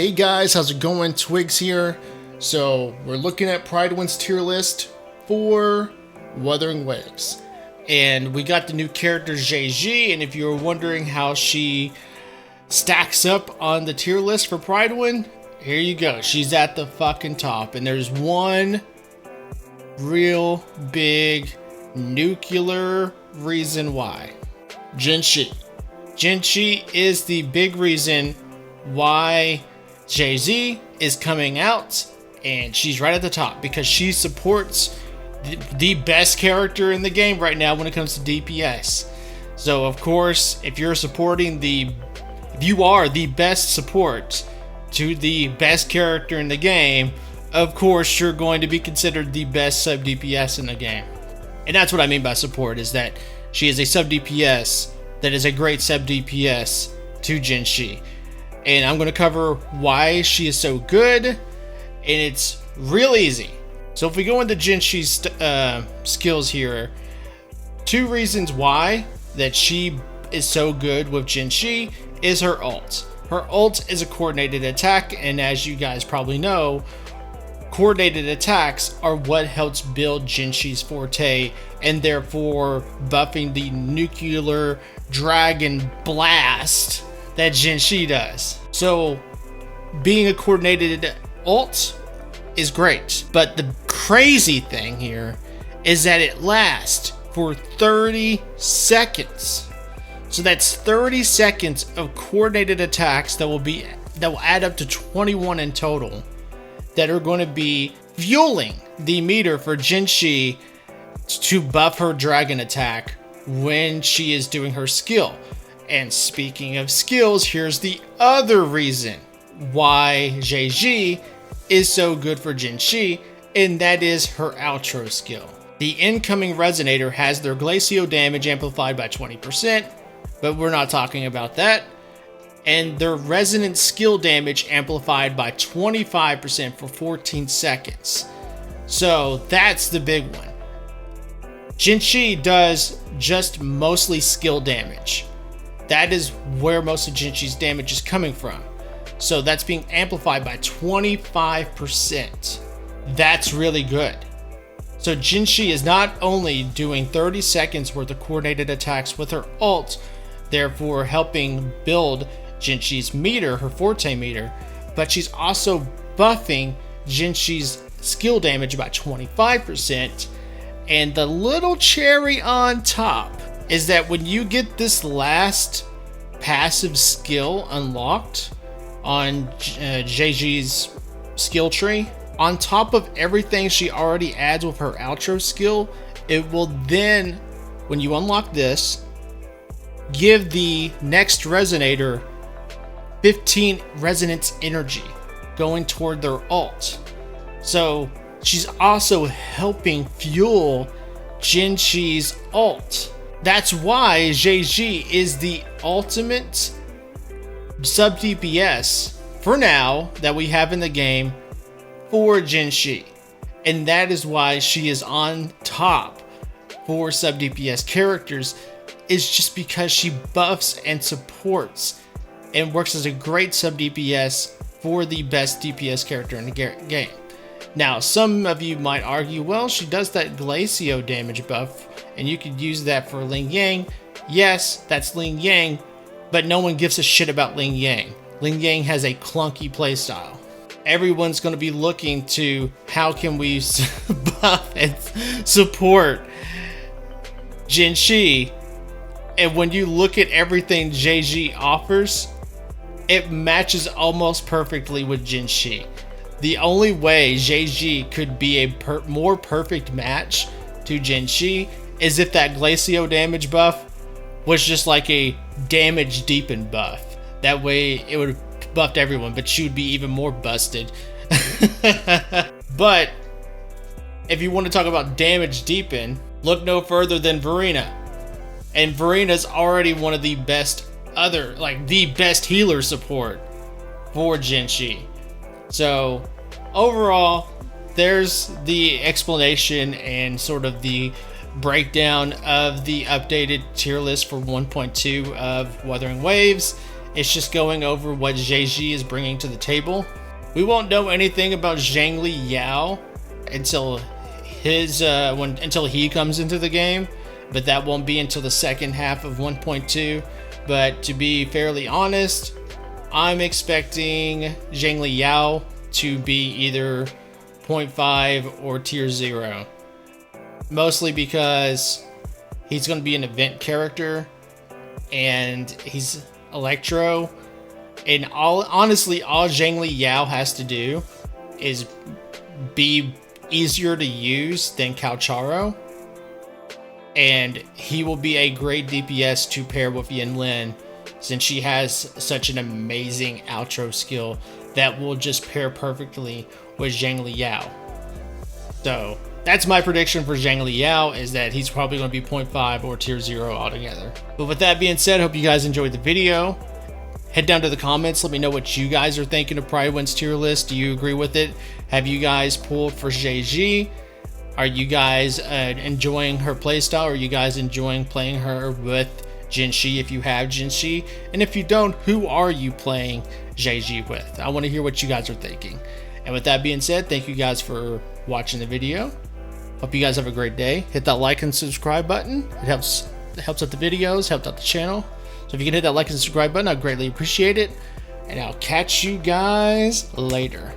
Hey guys, how's it going? Twiggs here. So we're looking at Prydwen's tier list for Wuthering Waves. And we got the new character Zhezhi, and if you were wondering how she stacks up on the tier list for Prydwen, here you go. She's at the fucking top. And there's one real big nuclear reason why. Zhezhi. Zhezhi is the big reason why Zhezhi is coming out, and she's right at the top because she supports the best character in the game right now when it comes to DPS. So of course, if you are the best support to the best character in the game, of course you're going to be considered the best sub DPS in the game. And that's what I mean by support, is that she is a sub DPS that is a great sub DPS to Zhezhi. And I'm going to cover why she is so good, and it's real easy. So if we go into Zhezhi's skills here, two reasons why that she is so good with Zhezhi is her ult. Her ult is a coordinated attack, and as you guys probably know, coordinated attacks are what helps build Zhezhi's forte, and therefore buffing the nuclear dragon blast that Zhezhi does. So being a coordinated ult is great, but the crazy thing here is that it lasts for 30 seconds. So that's 30 seconds of coordinated attacks that will add up to 21 in total, that are going to be fueling the meter for Zhezhi to buff her dragon attack when she is doing her skill. And speaking of skills, here's the other reason why Zhezhi is so good for Zhezhi, and that is her outro skill. The incoming resonator has their glacio damage amplified by 20%, but we're not talking about that. And their resonant skill damage amplified by 25% for 14 seconds. So that's the big one. Zhezhi does just mostly skill damage. That is where most of Zhezhi's damage is coming from. So that's being amplified by 25%. That's really good. So Zhezhi is not only doing 30 seconds worth of coordinated attacks with her ult, therefore helping build Zhezhi's meter, her forte meter, but she's also buffing Zhezhi's skill damage by 25%. And the little cherry on top is that when you get this last passive skill unlocked on Zhezhi's skill tree, on top of everything she already adds with her outro skill, it will then, when you unlock this, give the next resonator 15 resonance energy going toward their ult. So she's also helping fuel Zhezhi's ult. That's why Zhezhi is the ultimate sub DPS for now that we have in the game for Zhezhi. And that is why she is on top for sub DPS characters, is just because she buffs and supports and works as a great sub DPS for the best DPS character in the game. Now, some of you might argue, well, she does that glacio damage buff, and you could use that for Ling Yang. Yes, that's Ling Yang, but no one gives a shit about Ling Yang. Ling Yang has a clunky playstyle. Everyone's going to be looking to how can we buff and support Zhezhi, and when you look at everything Zhezhi offers, it matches almost perfectly with Zhezhi. The only way Zhezhi could be a more perfect match to Zhezhi is if that glacio damage buff was just like a damage deepened buff. That way it would have buffed everyone, but she would be even more busted. But if you want to talk about damage deepen, look no further than Verena. And Verena's already one of the best the best healer support for Zhezhi. So overall, there's the explanation and sort of the breakdown of the updated tier list for 1.2 of Wuthering Waves. It's just going over what Zhezhi is bringing to the table. We won't know anything about Zhangli Yao until until he comes into the game, but that won't be until the second half of 1.2. But to be fairly honest, I'm expecting Zhangli Yao to be either 0.5 or tier 0. Mostly because he's going to be an event character and he's Electro. And honestly, all Zhangli Yao has to do is be easier to use than Calcharo. And he will be a great DPS to pair with Yanlin, since she has such an amazing outro skill that will just pair perfectly with Zhangli Yao. So that's my prediction for Zhangli Yao, is that he's probably going to be 0.5 or tier 0 altogether. But with that being said, hope you guys enjoyed the video. Head down to the comments, let me know what you guys are thinking of Prydwen's tier list. Do you agree with it? Have you guys pulled for Zhezhi? Are you guys enjoying her playstyle? Are you guys enjoying playing her with Zhezhi if you have Zhezhi? And if you don't, who are you playing Zhezhi with? I want to hear what you guys are thinking. And with that being said, thank you guys for watching the video. Hope you guys have a great day. Hit that like and subscribe button. It helps out the videos, helps out the channel. So if you can hit that like and subscribe button, I'd greatly appreciate it. And I'll catch you guys later.